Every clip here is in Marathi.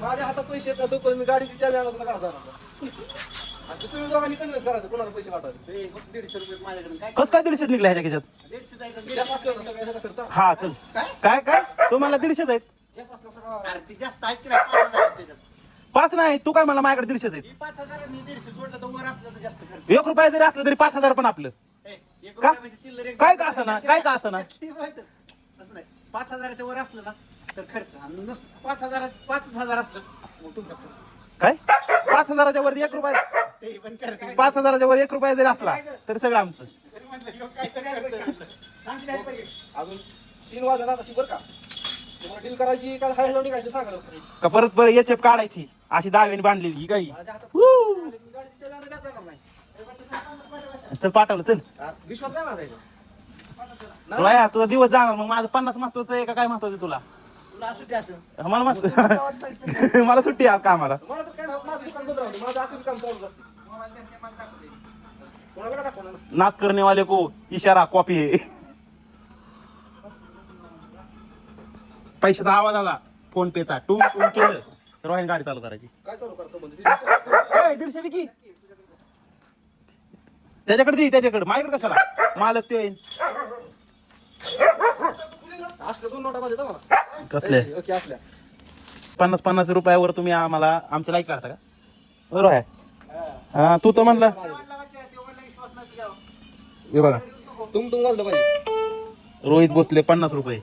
माझ्या हातात पैसे येतात तोपर्यंत मी गाडीची चावी आणत नका जाणार. आणि तुम्ही दोघांनी कन्व्हिन्स करायचं कोणाला पैसे पाठवायचे. 150 रुपये माझ्याकडे काय कस काय 150 निघले ह्याच्या खिशात? 150 जायचं जास्त असलं ना सगळ्या ह्याचा खर्च. हा चल. काय काय तुम्हाला 150 आहेत? जास्त असलं सगळं. अरे ती जास्त आहेत की नाही 5,000 आहेत त्याच्यात. 5 नाही तू काय मला माझ्याकडे 150 आहेत. ही 5,000 आणि 150 सोडलं तर वर असलं तर जास्त खर्च. 1 रुपया जरी असलं तरी 5,000 पण आपलं. ए, 1 का? रुपया म्हणजे चिल्लर एक काय का असना काय का असना कसली माहिती? तसं नाही 5,000च्या वर असलं ना तर खर्च आणि 5,000 असलं मग तुमचा खर्च. काय 5,000च्या वर 1 रुपया ते पण कर. 5,000च्या वर 1 रुपया जरी असला तर सगळं आमचं. तरी म्हटलं ह्यो काहीतरी करतोय. सांग काय पाहिजे. अजून 3 वाजता अशी बरं का तुम्हाला डील करायची का हाय जाऊन निघायचं सांगा लवकर. का परत परत एचएफ काढायची अशी दाव्याने बांधलेली ही काही. माझ्या हातात Woo! गाडीची चावी आणत जाणार नाही. चल पाठवलं चल. विश्वास नाही माझा याच्यावर. रोया तुझा दिवस जाणार मग माझं 50 महत्वाचं आहे का काय महत्वाचं तुला? तुला सुट्टी असेल. मला मला सुट्टी आहे आज कामाला. मला तर काय माझं दुकान बंद राहतं. माझं असं काम चालू असतं. कोणाला दाखवणार ना? नाद करने वाले को इशारा कॉपी है. पैशाचा आवाज आला फोन पेचा टून टून केलं रोहन गाडी चालू करायची. काय चालू करा संबंध? 150 दे की त्याच्याकडे दे त्याच्याकडे माझ्याकडे कशाला मालक ते असलं 2 नोटा पाहिजे मला. कसले ओके असल्या 50 रुपयावर तुम्ही आम्हाला आमच्या लाईक काढता का बरोबर आहे. हा तू तर म्हणला हे बघा तुम वाजलं पाहिजे. रोहित भोसले 50 रुपये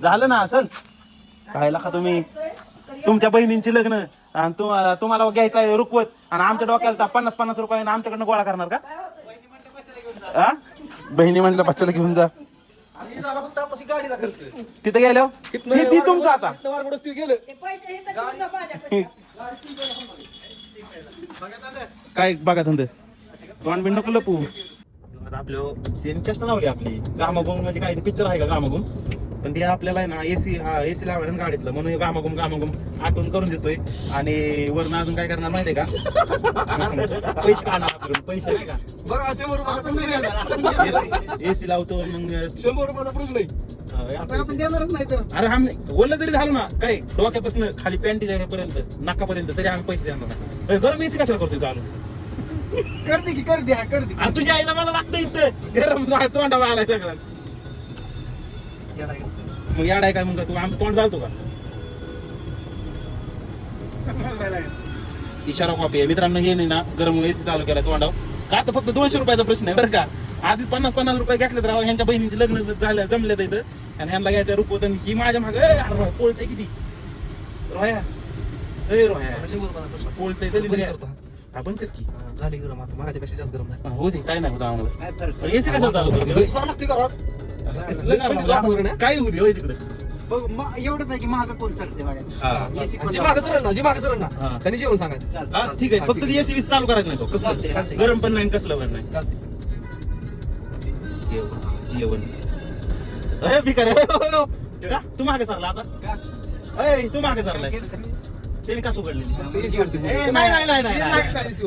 झालं ना चल. काय लाखा तुम्ही तुमच्या बहिणींची लग्न आणि तुम्हाला घ्यायचं आहे रुकवत आणि आमच्या डोक्याला 50 रुपये आमच्याकडनं गोळा करणार का? हा बहिणी म्हणलं बच्चाला घेऊन जा. आणि झाला फक्त आताशी गाडीचा खर्च. तिथे गेल्यावर ती तुमचं आता इथनं वारगोडच तू गेलं. ते पैसे हे तर तुमच्या माझ्याकडे. काय बघा धंदे तोंड बिंड नको लपू. आता आपल्या चेष्टा लावली आपली गामागुम म्हणजे काय पिक्चर आहे का गामागुम पण ते आपल्याला आहे ना एसी लावायला गाडीतलं म्हणून गामागुम आठवण करून देतोय आणि वरनं अजून काय करणार माहितीये का पैसे काढणार आपल्याकडून पैसे नाही का बघा 100 रुपयाचा प्रश्न नाही. एसी लावतो मग 100 रुपयाचा प्रश्न नाही. आपण देणारच नाही तर अरे आम्ही ओलं तरी झालो ना काय डोक्यापासून खाली पॅन्टी पर्यंत नाकापर्यंत तरी आम्ही पैसे देणार नाही. गरम एसी कशाला करतोय चालू करते की कर दे आणि तुझ्या आईला मला लागतं इथं गरम तोंडावा आलाय सगळं मग याड आहे काय मग तू आमचं तोंड चालतो का? इशारा कॉपी आहे मित्रांनो. हे नाही ना गरम एसी चालू केला तोंडावर का तर फक्त 200 रुपयाचा प्रश्न आहे बरं का. आधी 50 रुपये घेतले तर ह्यांच्या बहिणीचे लग्न झालं जमले तर इथं आणि ह्यांना घ्यायचं रुपये ही माझ्या मागे पोळते किती रोया रोया 100 रुपयाचा प्रश्न. पोळते आपण कर की झाली गरम आता माझ्यापेक्षा जास्त गरम नाही. हो दे काय नाही होतं आम्हाला काय फरक एसी कसं चालू लगेच करावं लागते का आज? काय होते होय तिकडे बघ एवढंच आहे की महाग कोण सांगते वाड्याचं एसी जी मागं सरळ ना हा. त्यांनी जेवण सांगायचं. हा, ठीक आहे फक्त एसी चालू करायचं नाही तो चालते, कसं चालते. गरम पण नाही कसलं पण नाही चालते. जेवण अरे भिकार का तू मागे सरला आता अय तू मागे सरलाय त्याने का उघडलेली AC वरती बोलू.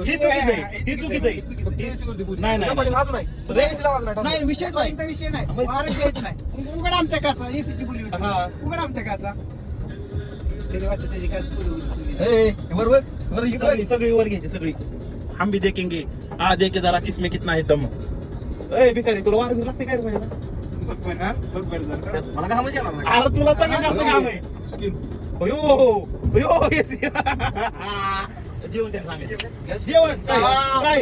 ही चुकीचं आहे ही चुकीचं आहे फक्त AC वरती बोलू. नाही, नाही. त्यामध्ये वाजू नाही. फक्त AC ला वाजू नाही. नाही विषय नाही कोणता विषय नाही वारंट द्यायचं नाही उघड आमच्या काचा एसीची बोली होती. हा. उघड आमच्या काचा त्याची वाटतं त्याची काय बोली होती. ए, बरोबर बरं ही सगळी सगळी वर घ्यायची सगळी हम भी देखेंगे आ देखे जरा किसमें कितना है दम ए भिकारी तुला वार लागते काय रे भाई? बघ बरं, हा? बघ बरं जरा. मला काय म्हणजे येणार नाही. अरे तुला सगळं जास्त काम आहे स्किन. अयो अयो येस जेवण त्याला सांगायचं जेवण काय? काय?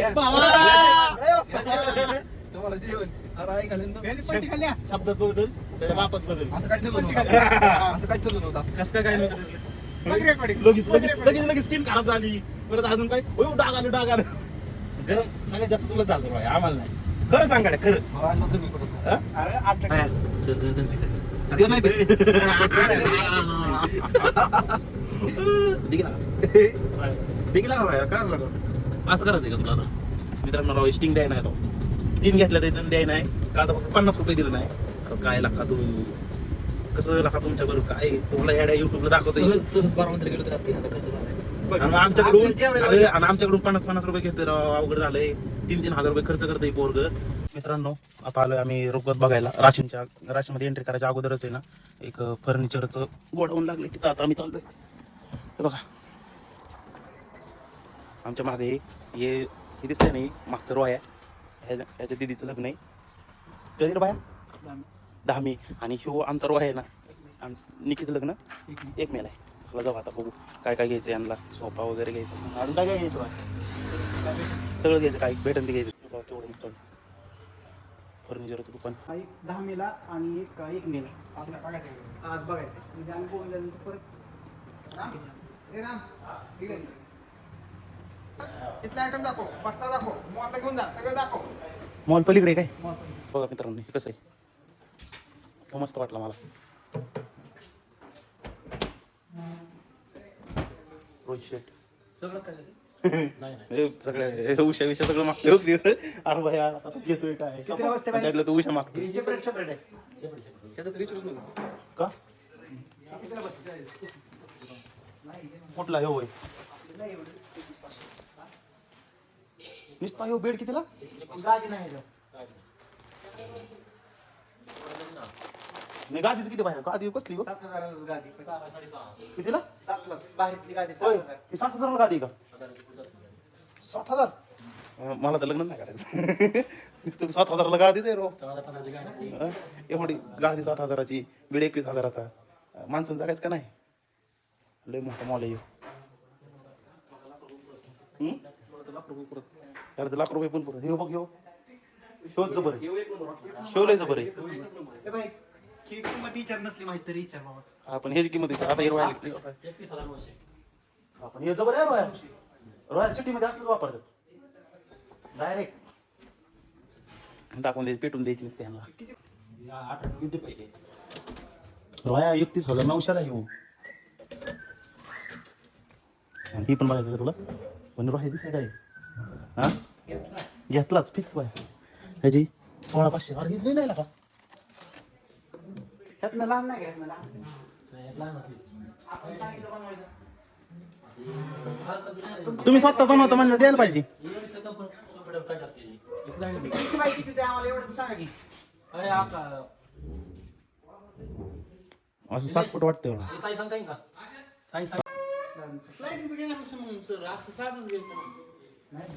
तुम्हाला जेवण. अरे ऐक आलं ना. याची पट्टी खाली हा. शब्दात बदल त्याच्या बापात बदल असं काय ठरलं नव्हतं. असं काय ठरलं नव्हतं. कस काय नव्हतं बघ recording. लगेच स्किन खराब झाली परत अजून काय डाग आलं गरम सगळ्यात जास्त तुला चालतो भाई आम्हाला नाही खरं सांगा खरं मला आज नंतर मी करतो. हा? अरे आमच्या काचा. ते नाही बे. असं करायचं का तुला आता मित्रांनो राव स्टिंग द्याय नाही राव 3 घेतल्या त्याचं द्याय नाही का आता फक्त 50 रुपये दिलं नाही अरे काय लाका तू कसं लाका तुमच्या बरोबर काय तुम्हाला ह्या युट्यूबला दाखवतो सहज 12 मंत्र गेलो तर आज 3,000 खर्च झालाय. आणि आमच्याकडून जेवायला अरे, आणि आमच्याकडून 50 रुपये घेते राव अवघड झालंय 3,000 रुपये खर्च करतोय पोरग मित्रांनो आता आलोय आम्ही रुग्णात बघायला राशनमध्ये एंट्री करायच्या अगोदरच आहे ना एक फर्निचरचं गोडाऊन लागले तिथं आता आम्ही चाललोय. हे बघा आमच्या मागे हे दिसतंय नाही मागचं रोया ह्याच्या दिदीचं लग्न आहे कधी रे बाया 10 मे आणि ह्यो आमचा रोया आहे ना निकीचं लग्न 1 मेला आहे. चला जाऊ आता बघू काय काय घ्यायचं यांना सोफा वगैरे घ्यायचं अजून काय काय घ्यायचं सगळं घ्यायचं काय भेटन ते घ्यायचं. केवढं मित्रांनो फर्निचरचं दुकान 10 मेला आणि 1 मेला आज बघायचं म्हणजे आम्ही बोलून झाल्यानंतर परत इथला आयटम दाखव, बस्ता दाखव, मॉलला घेऊन जा, सगळं दाखव. मॉल पलीकडे काय बघा मित्रांनो हे कसं आहे तो मस्त वाटला मला. रोहित शेट सगळं काय झालं? सगळं उषा विषय सगळं मागतोय होती अरे भाया आता घेतोय काय किती वाजता पाहिजे? त्यातलं तू उषा मागतोय सेपरेट आहे त्याचं तरी विचारूच नका. का कुठला ह्यो होय नुसता ह्यो बेड कितीला गादी नाही आहे. नाही गादीच किती बाहेर गादी कसली हो? 7,000 गादी कितीला 7,000 बाहेरली गादी होय 7,000. ही 7,000 गादी का 7,000 मला तर लग्न नाही करायचं नुसतं 7,000 गादीच आहे रो एवढी गादी 7,000ची बेड 21,000चा माणसांचं जगायचं का नाही लय मोठा मॉल आहे लाख रुपये पण पुरत हे बघ ह्यो शोचं बरं शिवलायचं बरं आहे. ए बाई ही किंमत विचार नसली माहिती तरी विचार बाबा. आपण ह्याची किंमत विचार आता हे रोया आपण हे जबर आहे रोया रोया सिटीमध्ये असलं वापरतात डायरेक्ट दाखवून द्यायची पेटून द्यायची नसते यांना रोया 31,900 येऊ ही पण बघायचं का तुला पण रोया दिसाय काय हा घेतलाच फिक्स बाय ह्याची 16,500 अरे घेतली नाही का ह्यातनं लहान नाही घ्यायचं लहान आपण सांगितलं बनवायचं. तुम्ही स्वतः बनवता म्हणजे द्यायला पाहिजे किती बाई कितीचं आहे आम्हाला एवढं तर सांगा की. असं 7 फूट वाटतं एवढं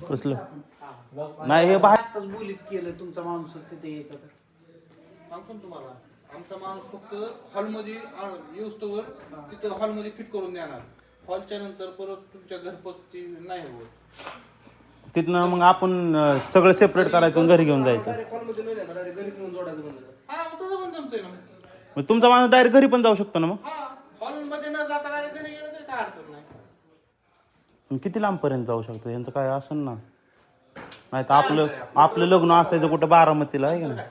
कसलं नाही हे बाहेर आत्ताच बोलीत केलं तुमचा माणूस तिथे यायचा तर सांगतो ना तुम्हाला आमचा माणूस फक्त हॉलमध्ये येऊस्तोवर तिथं हॉलमध्ये फिट करून देणार. हॉलच्या नंतर परत तुमच्या घरपोचची नाही होत. तिथनं मग आपण सगळं सेपरेट करायचं आणि घरी घेऊन जायचं. डायरेक्ट हॉलमध्ये नाही जाणार, डायरेक्ट घरीच नेऊन जोडायचं म्हणलं. हा मग तसं पण जमतंय ना. मग तुमचा माणूस डायरेक्ट घरी पण जाऊ शकतो ना मग हा हॉलमध्ये न जाता डायरेक्ट घरी गेलं तरी काय अडचण नाही. मग किती लांबपर्यंत जाऊ शकतो यांचं काय असेल ना नाही तर आपलं लग्न असायचं कुठं बारामतीला आहे का नाही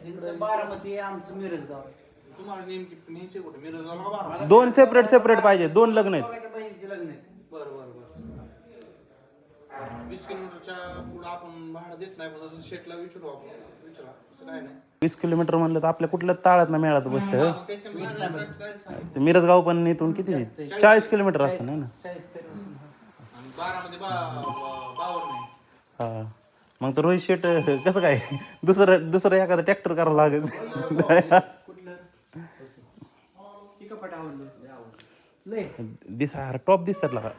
त्यांचं बारामती आमचं मिरजगाव आहे. तुम्हाला नेमकी न्यायचे कुठे मिरजला बारा. 2 सेपरेट पाहिजे 2 लग्न आहेत. दोघांच्या बहिणीचे लग्न आहेत. बरं 20 किलोमीटरच्या पुढे आपण भाडं देत नाही पण शेटला विचारू आपण विचारा असं काय नाही. 20 किलोमीटर म्हणलं तर आपल्या कुठल्या ताळात ना मेळात बसतं मग त्याच्या ते मिरजगाव पण इथून किती 40 किलोमीटर असं नाही ना 40 तरी असेल. आणि 12 मध्ये 52 नाही. हा मग तर रोहित शेट कसं काय दुसरं एखादं ट्रॅक्टर करावं लागेल कुठलं चिकपट आवडलं लय टॉप दिसतात लागा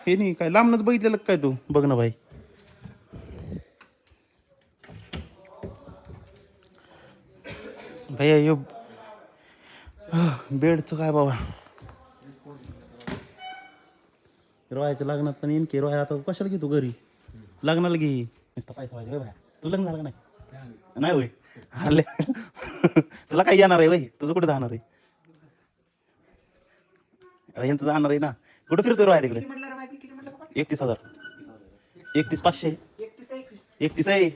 हे नाही काय लांबनच बघितलेलं काय तू बघ ना भाई भैया यो बेडचं काय बाबा रोहायच्या लग्नात पण येईन की रोहाय आता कशाला घेतो घरी लग्नाला घे नुसता पैसा पाहिजे भाई तू लग्न झालं का नाही होय आले तुला काय येणार आहे भाई तुझं कुठे जाणार आहे यांचं जाणार आहे ना कुठे फिरतोय रोहाय तिकडे किती म्हटलं रे माहिती किती म्हटलं का? 31,000 31,500 31 का 21? 31 आहे हे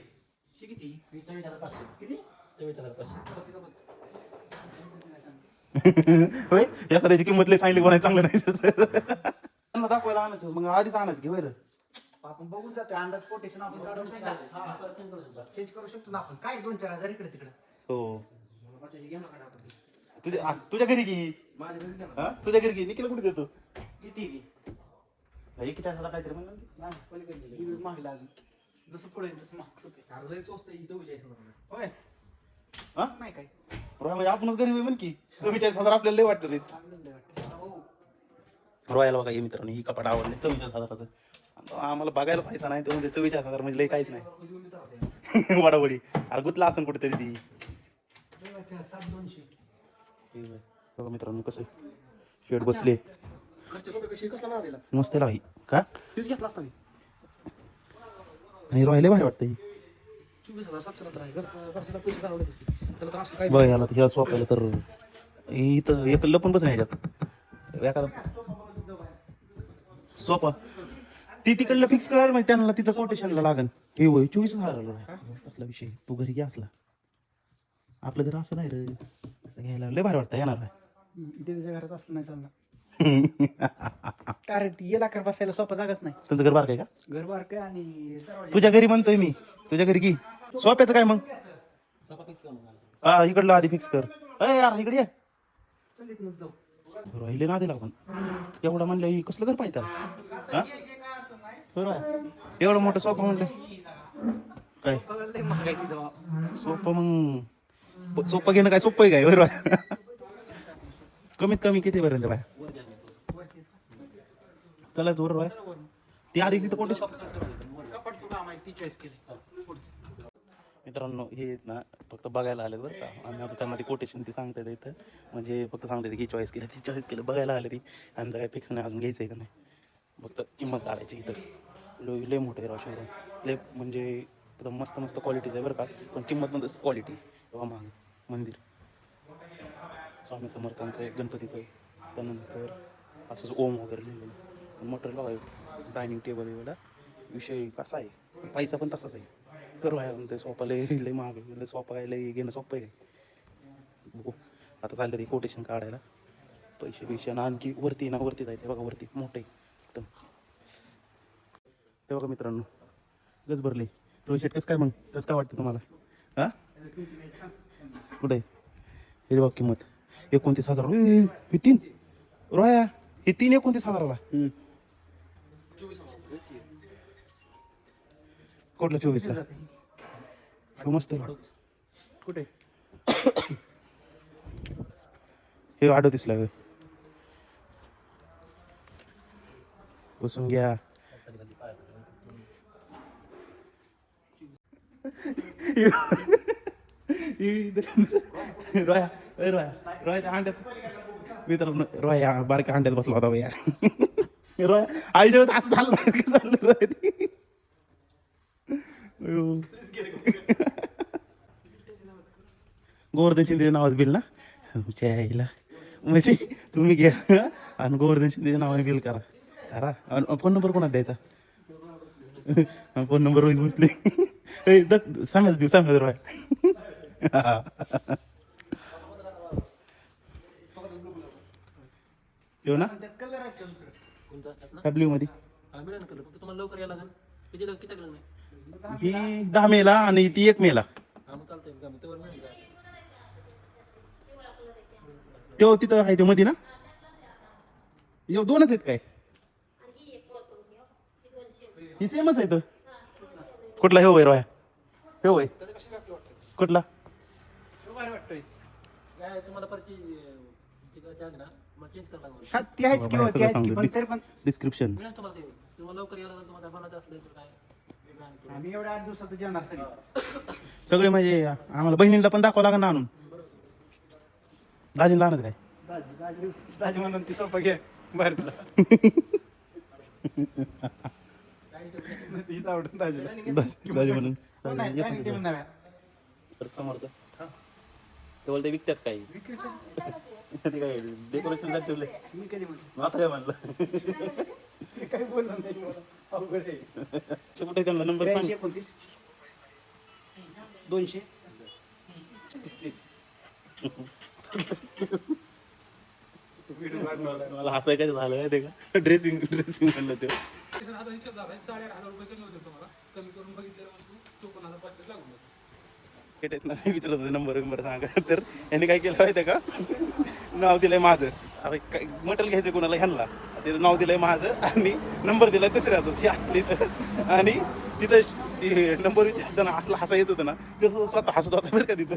किती? 24,500. किती? 24,500. होय एखाद्याची किंमत लई सांगली कोणाला चांगलं नाही त्यांना दाखवायला आणायचं मग आधीच आणायचं की होय रे आपण बघून जातो अंदाज कोटेशन आपण काढून चेंज करू शकतो ना आपण काय 2-4 हजार इकडे तिकडे हो अच्छा, हे घ्या ना काढा आपण. तुझ्या घरी घे माझ्या घरी घ्या ना. हा तुझ्या घरी घे निकीला कुठे देतो किती किती तासाला काहीतरी म्हणलं नाही पलीकडे मागला अजून जसं पुढे तसं माग होते. होय हा नाही काय रोया म्हणजे आपणच गरीब आहे म्हण की 44,000 आपल्याला लय वाटतं ते चांगलं वाटतं हो. रोयाला बघा हे मित्रांनो ही कपाट आवडले 44,000चं. आम्हाला बघायला पैसा नाही तो म्हणजे 44,000 म्हणजे लय काहीच नाही वडावडी अरे गुतला असं कुठेतरी ती 7,200 बघा मित्रांनो कसं शेड बसले मस्त लावी का तीच घेतला असता मी. आणि रोयला भारी वाटतं ही 24,700 आहे घरचा पैसे घालवले त्याला तर असं काय बघ ह्याला ह्या सोप्याला तर इथं एक लपून बस नाही ह्याच्यात एखादा सोपा ती तिकडलं फिक्स कर म्हणजे त्यांना तिथं कोटेशनला लागन हे होय 24,000 असला विषय तू घरी घ्या असला आपलं घर असं नाही रे घ्यायला लय भारी वाटतं येणार इथे त्याच्या घरात असलं नाही चालणार कारण ती येला कर बसायला सोपा जागाच नाही. तुमचं घर बार काय का घर बार काय आणि तुझ्या घरी म्हणतोय मी तुझ्या घरी की सोप्याचं काय मग हा इकडलं आधी फिक्स कर अय यार इकडे ये राहिले ना दिला पण एवढं म्हणलं ही कसलं घर पाहिजे त्याला? हा? बरोबर. एवढं मोठं सोपं म्हणलं काय लय महाग आहे तिथं. सोपं मग सोपं घेणं काय सोपं आहे काय बरोबर कमीत कमी किती पर्यंत बाय चला जोर बाय ती आधी तिथं कोणते कपाट तुला माहिती चॉईस केली. मित्रांनो हे ना फक्त बघायला आले बरं का आणि आता त्यांना ती कोटेशन ती सांगता इथं म्हणजे फक्त सांगता की चॉईस केलं ती चॉईस केलं बघायला आले ती आणि काय फिक्स नाही अजून घ्यायचं आहे का नाही फक्त किंमत काढायची इथं लय मोठं आहे शोरूम लय म्हणजे एकदम मस्त मस्त क्वालिटीचं आहे बरं का पण किंमत पण तसं क्वालिटी किंवा महाग मंदिर स्वामी समर्थांचं आहे गणपतीचं त्यानंतर असंच ओम वगैरे लिहिलेलं मटेरियल आहे डायनिंग टेबल एवढा विषय कसा आहे पैसा पण तसाच आहे करू आहे ते सोपा लय महाग आहे सोपा काय लय घेणं सोपं आहे बघू आता चाललं ते कोटेशन काढायला पैसे आणि आणखी वरती ना वरती जायचं बघा वरती मोठं आहे एकदम ते बघा मित्रांनो गज भरले रोहित शेट कसं काय मग कसं काय वाटतं तुम्हाला हां कुठे हे बघ किंमत 29,000 हे 3 रोया हे 3 29,000ला कुठला 24ला मस्त आहे. कुठे हे 38ला आहे. बसून घ्या रोया रोया रोया त्या अंड्यात मित्रांनो रोया बारक्या अंड्यात बसला होता भैया रोया आईच्या असं झालं कसं झालं रोया ते गोवर्धन शिंदे नावाचं बिल ना तुमच्या आईला म्हणजे तुम्ही घ्या आणि गोवर्धन शिंदे नावाने बिल करा करा आणि फोन नंबर कोणाला द्यायचा फोन नंबर होईल उचले सांगायचं देऊ सांगायचं रोया येऊ ना कलर आहे ब्ल्यू मध्ये मिळेल कलर फक्त तुम्हाला लवकर यायला लागेल किती किती कलर नाही ही 10 मेला आणि ती 1 मेला हा मग चालतंय का तेव्हा मिळेल का तेव्हा तिथं आहे ते मध्ये ना दोनच आहेत काय ही सेमच आहे तर कुठला हे वय रोया हे वय कुठला भारी वाटतोय काय तुम्हाला परची ना मग चेंज करायला लागेल हा ती आहेच किंवा ती आहेच की पण तरी पण डिस्क्रिप्शन मिळेल तुम्हाला ते तुम्हाला लवकर यायला लागेल तुम्हाला बनायचं असलं तर काय आम्ही एवढ्या 8 दिवसात येणार सगळे सगळे म्हणजे आम्हाला बहिणीला पण दाखवा लागेल ना आणून दाजीला आणत काय दाजी म्हणून ती सोपं घे बाहेर तुला तीच आवडून दाजीला दाजी म्हणून नाही, dining table नव्या. समोरचं ते बोलते विकतात काय ते काय डेकोरेशन ठेवले मी कधी म्हणतो आता काय म्हणलं मी काही बोललो नाही मला. अवघड आहे. कुठे त्यांना नंबर 82, 29, 200, 33. मला हसाय काय झालं माहिती का ड्रेसिंग म्हणलं ते विचारत होते नंबर सांगा तर यांनी काय केलं माहिती का नाव दिलंय माझं आता काय मटेरियल घ्यायचं कोणाला ह्यांना तिथं नाव दिलंय माझं आणि नंबर दिलाय तिसऱ्याचं असली आणि तिथं नंबर विचारताना असला हसा येत होतं ना ते स्वतः हसत होता बरं का तिथं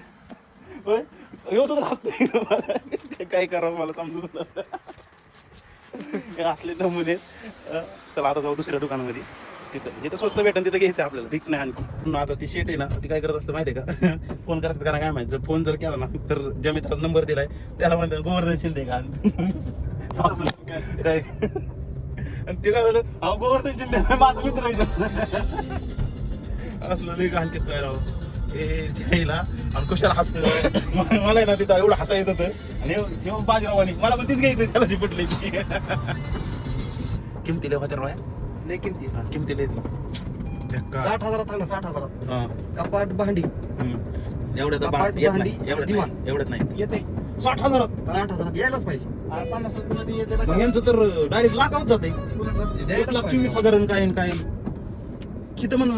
होय व्यवस्थित हसतंय काय करावं मला समजून असले नमुने चला आता जाऊ दुसऱ्या दुकानामध्ये तिथं जिथं स्वस्त भेटेल तिथं घ्यायचं आपल्याला फिक्स नाही आणखी आता ती शेट आहे ना ती काय करत असतं माहिती आहे का फोन करत करा काय माहिती जर फोन जर केला ना तर ज्या मित्राचा नंबर दिलाय त्याला म्हणतात गोवर्धन शिंदे का काय आणि ते काय झालं अहो गोवर्धन शिंदे माझा मित्र आहे असलं लई घाण किस्सा आहे राव ते जायला आणि कशाला हसतो मला ना तिथं एवढं हसा येत होतं आणि बाजीराव आणि मला पण तीच घ्यायचं त्याला जी पटली किमतीला होत्या राव लय किमती किमतीला येत 60,000 ना 60,000 हा कपाट भांडी एवढ्यात कपाट, येत भांडी, नाही एवढ्यात दिवाण. नाही एवढ्यात नाही येते 60,000 60,000 यायलाच पाहिजे 50 मध्ये येते मग यांचं तर डायरेक्ट लाखावर जाते 1,24,000 काय किती म्हण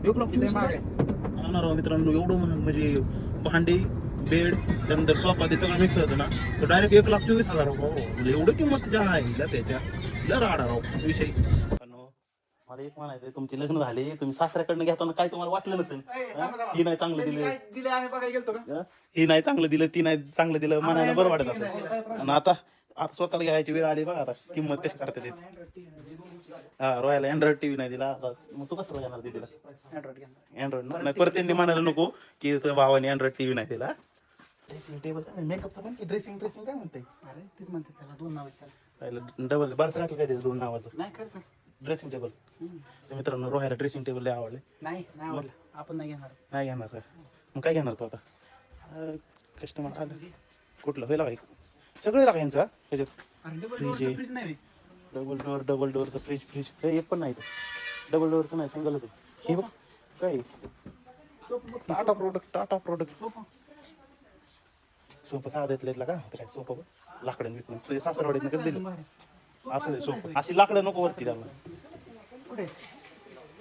1,24,000 मित्रांनो एवढं म्हणजे भांडी बेड त्यानंतर सोफा ते सगळं मिक्स होतं ना तर डायरेक्ट 1,24,000 म्हणजे एवढं किंमत ज्या आहे त्याच्या लय राडा राव विषय मला एक म्हणायचं तुमचे लग्न झाले तुम्ही सासऱ्याकडनं घेताना काय तुम्हाला वाटलं नसेल ही नाही चांगलं दिलं दिले आम्ही बघायला गेलतो का ही नाही चांगलं दिलं ती नाही चांगलं दिलं म्हणायला बरं वाटत असं आणि आता स्वतःला घ्यायची वेळ आली बघा आता किंमत कशी करते ते हा रोयाला अँड्रॉइड टीव्ही नाही दिला आता मग तू कसं घेणार दिला अँड्रॉइड नाही परत त्यांनी म्हणायला नको की भावाने अँड्रॉइड टीव्ही नाही दिला ड्रेसिंग टेबल काय मेकअपचं पण की ड्रेसिंग काय म्हणते अरे तीच म्हणते त्याला 2 नाव आहेत डबल बरं सांगितलं काय त्याचं 2 नावाचं नाही करत ड्रेसिंग टेबल मित्रांनो रोह्याला ड्रेसिंग टेबल लय आवडले नाही आवडलं आपण नाही घेणार नाही घेणार का मग काय घेणार तू आता कस्टमर आलं कुठलं होईल काय सगळे लागा यांचा ह्याच्यात अरे डबल फ्रीज आहे फ्रीज नाही डबल डोअरचं फ्रीज हे एक पण नाही डबल डोअरचं नाही सिंगलच आहे हे बघ काय टाटा प्रोडक्ट सोपं साधं येतलं का काय सोपं लाकडं विकून तुझ्या सासरवाडीत कसं दिलं असं सोपं अशी लाकडं नको वरती त्याला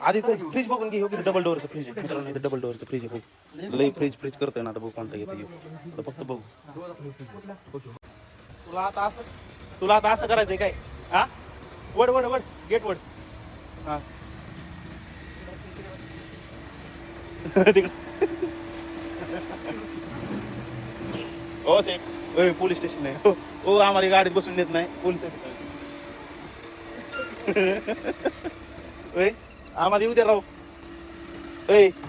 आधीच फ्रीज बघून घे डबल डोअरचं फ्रीज आहे मित्रांनो इथं डबल डोअरचं फ्रीज आहे बघ लई फ्रीज करतोय ना आता बघ कोणता घेतो फक्त बघू तुला आता असं करायचंय काय हा वड गेट वड हा हो सेठ पोलीस स्टेशन आहे हो आम्हाला गाडीत बसून देत नाही पोलीस आम्हाला येऊ द्या राव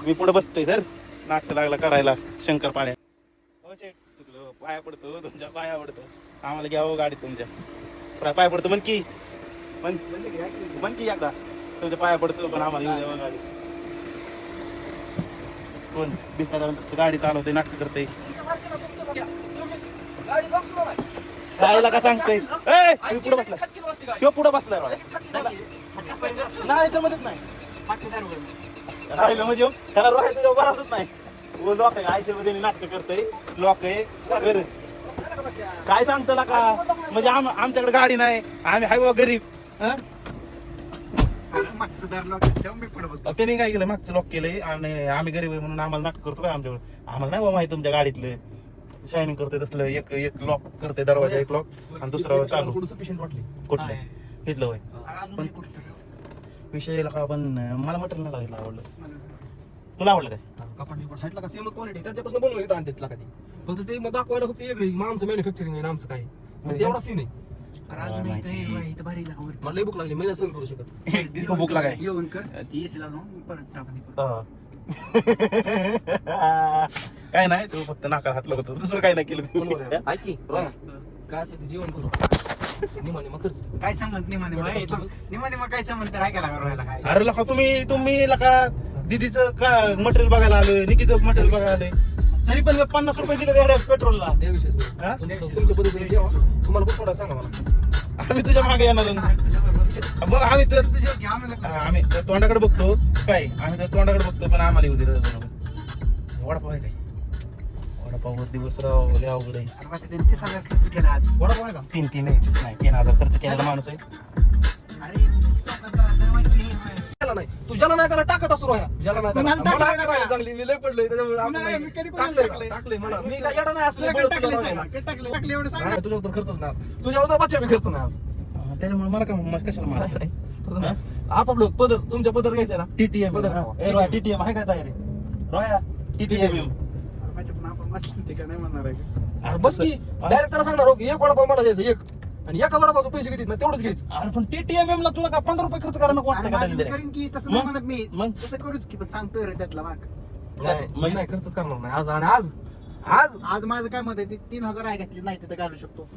मी पुढे बसतोय तर नाटक लागला करायला शंकर पाड्या हो शेठ चुकलो पाया पडतो तुमच्या पाया पडतो आम्हाला घ्यावं गाडीत तुमच्या पाया पडतो म्हण की एकदा तुमच्या पाया पडतो पण आम्हाला येऊ द्यावं गाडी कोण बिचारा गाडी चालवते नाटक करते गाडीला का सांगतोय पुढे बसला किंवा पुढे बसलाय नाही जमतच नाही राहिलं म्हणजे त्याला राहायचं बराच नाही लोक आहे आयुष्यामध्ये नाटक करतोय लोक आहे काय सांगतो का म्हणजे आमच्याकडे गाडी नाही आम्ही हाय बाबा गरीब मागचं दार लॉक असल्यावर मी पुढे बसतो त्यांनी काय केलं मागचं लॉक केलंय आणि आम्ही गरीब आहे म्हणून आम्हाला नाटक करतो काय आमच्याकडे आम्हाला नाही बाबा माहिती तुमच्या गाडीतलं शायनिंग करतोय तसलं एक लॉक करते दरवाजा एक लॉक आणि दुसरा चालू कुठलं घेतलं होय विषय का पण मला मटेरियल नाही लागलं आवडलं तुला आवडलं काय कपाट बिपाट हातला का सेमच क्वालिटी त्याच्यापासून बनवून येतं आणतात कधी फक्त ते मग दाखवायला फक्त वेगळी मग आमचं मॅन्युफॅक्चरिंग आहे आमचं काय तेवढा सीन आहे अजून इथं भारी लागा मला लई भूक लागली मी सहन करू शकत भूक लागाय जेवण कर ती एसी लावून परत टाकून काय नाही तू फक्त नाका हात लागतो दुसरं काय नाही केलं ऐक की काय असेल ते जेवण करू निमाने मग खर्च काय संबंध निमाने मग काय संबंध तर ऐकायला करायला काय अरे लका तुम्ही लका दीदीचं का मटेरियल बघायला आलोय निकीचं मटेरियल बघायला आलोय तरी पण 50 रुपये दिले एवढ्या पेट्रोलला त्या विषयी तुमच्या पद्धतीने जेवा तुम्हाला खूप थोडा सांगा मला आम्ही तुझ्या मागे येणार मग आम्ही तर तोंडाकडे बघतो काय आम्ही तर तोंडाकडे बघतो पण आम्हाला येऊ दिलं वडापाव आहे काय वडापाववर दिवस राव लय अवघड आहे 30,000 खर्च केला आज वडापाव आहे का 3,000 खर्च केलेला माणूस आहे ज्याला नाही तू ज्याला नाही त्याला टाकत असतो रोया ज्याला नाही त्याला. मला टाकलंय मला ना. काय चांगली मी लय पडलोय त्याच्यामुळे आपण नाही, नाही. मी कधी पण टाकलंय टाकलंय. टाकलंय मला मी काय येडा नाही असं तुला बळत काय तुला टाकलंय नाही. साहेब? काय टाकलंय एवढं सांग. नाही, तुझ्यावर तर खर्चच नाही तुझ्यावर तर बच्चा बी खर्च नाही आज त्याच्यामुळे मला काय कशाला मारा आपापलं पदर तुमच्या पदर घ्यायचा ना टीटीएम पदर टीटीएम आहे काय तयारी रोया टीटीएम माझ्या पण आपण बसले ते काय नाही म्हणणार आहे का? अरे बस की डायरेक्ट त्याला सांगणार हो की एक वडापाव मला द्यायचं एक आणि एका वडापावचे पैसे किती ना तेवढंच घ्यायचं अरे पण टीटीएम ला तुला का 15 रुपये खर्च करायला नको अरे वाटतं का माझं मी त्याने? करीन की तसं मग? नाही म्हणत मी मग? तसं करूच की पण सांगतोय रे त्यातला भाग नाही मी नाही खर्चच करणार नाही आज आणि आज आज आज माझं काय मत आहे ते 3,000 आहे घातली नाही तिथं घालू शकतो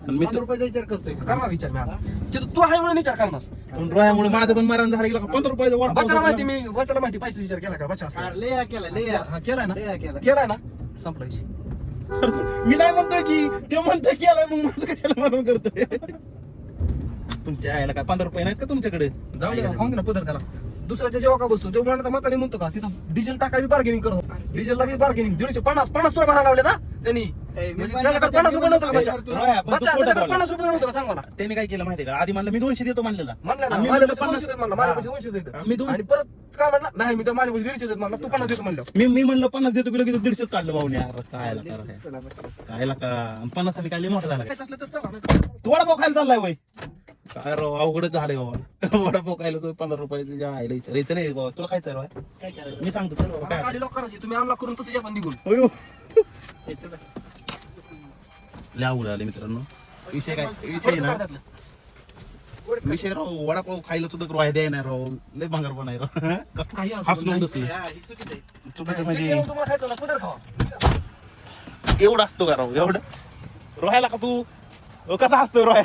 आणि मी 5 रुपयाचा विचार करतोय करणार विचार मी आज ते तू आहे म्हणून विचार करणार पण रोयामुळे माझं पण मारण झालं गेलं का 15 रुपयाचं बच्चाला माहिती वाटतं मी बच्चाला माहिती पैसे विचार केला का बच्चा असला अरे लय केला लय हा केलाय ना लय केला केलाय ना संपला विषय मी नाही म्हणतोय की ते म्हणतोय की आलाय मग माझं कशाला म्हणून करतोय तुमच्या आयला काय 15 रुपये नाहीत का तुमच्याकडे जाऊ दे ना, खाऊन दे ना पदर त्याला दुसऱ्याच्या जेव्हा का बसतो तेव्हा म्हणता म्हातारी म्हणतो का तिथं डिझेल टाकाय बार्गेनिंग करतो डिझेलला बी बार्गेनिंग 150 तुला भरायला लावले ना त्यांनी म्हणजे त्याच्याकडे 50 रुपये नव्हतं का बच्चा रोया, पण तू बच्चा खोटं त्याच्याकडे बोलला. 50 रुपये नव्हतं का सांग मला त्याने काय केलं माहितीये का आधी म्हणलं मी 200 देतो म्हणलेला म्हणलं ना आम्ही माझ्या म्हणलं 200 म्हणलं माझ्या 200 मी देतो दोन- आणि परत काय म्हणला नाही मी तर माझ्या 150 म्हणला तू 50 देतो म्हणलं मी म्हणलं 50 देतो की लगेच 150 काढलं भाऊने यार कायला का 50 साठी काय लय मोठा झाला काय? असलं तर चला ना. तू वडापाव खायला चाललाय वय काय राव अवघडच झालंय बाबा वडापाव खायला तो 15 रुपये जायला विचारायचं रे बाबा तुला खायचं रोय काय करायचं मी सांगतो चल बाबा मला काय गाडी लॉक करायची तुम्ही अनलॉक करून तसं जाता निघून होय हे चला. लय अवघड आले मित्रांनो विषय काय विषय ना विषय राव वडापाव खायला सुद्धा रोय द्याय नाही राव लय भांगर पण आहे राव काही असं हसून नाही. बसले हा, हे चुकीचं आहे. चुकीचं म्हणजे म्हणजे तुम्हाला खायचं ना पदर खावा एवढं असतो का राव एवढं रोहायला का तू कसा असतो रोया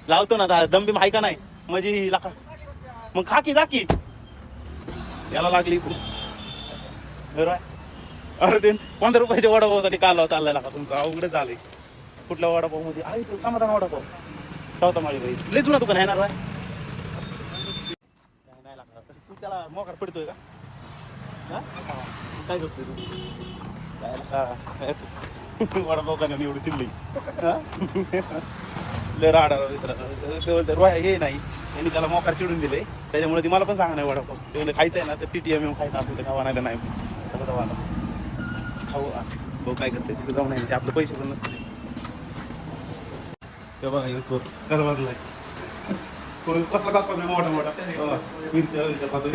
लावतो ना दमबीम आहे का नाही म्हणजे ही लाका मग खा की जा की याला लागली रोय अरे ते 15 रुपयाच्या वडापावसाठी काल चाललाय का तुमचा अवघड झालंय कुठल्या वडापाव मध्ये आहे तो समाधान वडापाव ठेवता माझी बाई लय जुना दुकान आहे ना रोय नाही लागला तू त्याला मोकार पडतोय का हा? काय करतोय तू वडापाव का नाही एवढी चिडली लय राडा रोया हे नाही यांनी त्याला मोकार चिडून दिले त्याच्यामुळे ती मला पण सांगा नाही वडापाव ते म्हणजे खायचं आहे ना तर टीटीएम येऊन खायचं आपलं खावा नाही तर नाही खाऊ भाऊ काय करते तिथे जाऊन नाही ते आपले पैसे पण नसते ते बघा हे चोर करवारलाय कसला कसा मोठा मोठा मिरच्या खातो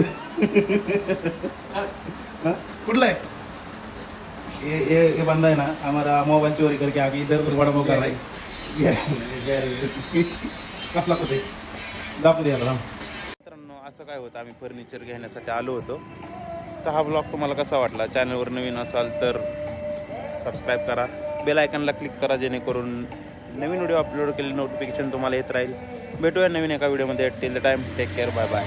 कुठला आहे ये बंदा है ना हमारा मोबाइल चोरी करके आगे इधर उधर बड़ा मौका रहा है कसला कुठे दाखवू द्या मित्रांनो असं काय होतं आम्ही फर्निचर घेण्यासाठी आलो होतो तर हा ब्लॉग तुम्हाला कसा वाटला चॅनलवर नवीन असाल तर सबस्क्राईब करा बेल आयकनला क्लिक करा जेणेकरून नवीन व्हिडिओ अपलोड केलेली नोटिफिकेशन तुम्हाला येत राहील भेटूया नवीन एका व्हिडिओमध्ये till the time take care bye bye